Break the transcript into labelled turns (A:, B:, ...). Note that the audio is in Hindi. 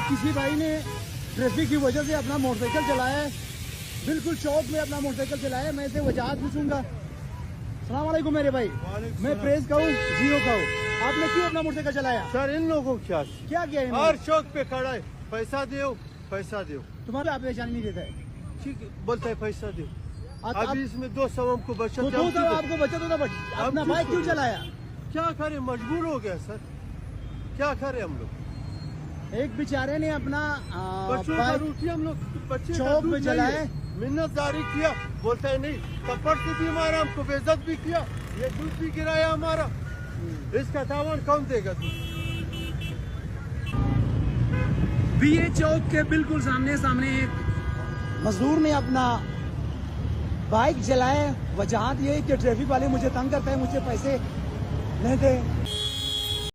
A: किसी भाई ने ट्रैफिक की वजह से अपना मोटरसाइकिल चलाया है, बिल्कुल चौक में अपना मोटरसाइकिल चलाया है। मैं इसे वजाहत पूछूंगा। सलाम वालेकुम मेरे भाई, मैं प्रेस का हूँ, जीरो का हूँ। आपने क्यों अपना मोटरसाइकिल चलाया?
B: सर इन लोगों क्या
A: क्या किया इन्होंने?
B: हर चौक पे खड़ा है, पैसा दो पैसा दो।
A: तुम्हारे आप परेशानी नहीं देता है?
B: ठीक है, बोलता है पैसा दो।
A: आप
B: अभी इसमें 200 हमको बचत
A: तो
B: है,
A: 200 आपको बचत होता, अपना
B: हम
A: बाइक क्यों
B: किसको-
A: चलाया?
B: क्या करें, मजबूर हो गया सर, क्या करें हम लोग।
A: एक बेचारे ने अपना
B: बच्चों का
A: बाइक
B: रोटी हम लोग बच्चे का
A: चौक
B: दूध
A: पे
B: नहीं
A: चलाए।
B: है। मिन्नतदारी किया, बोलता है नहीं, थप्पड़ से भी मारा, हमको बेइज्जत भी किया, ये दूध भी गिराया हमारा। इसका दामन कौन देगा दूध?
A: बीए चौक के बिल्कुल सामने एक मजदूर ने अपना बाइक जलाए। वजह ये है कि ट्रैफिक वाले मुझे तंग करते हैं, मुझे पैसे नहीं दे।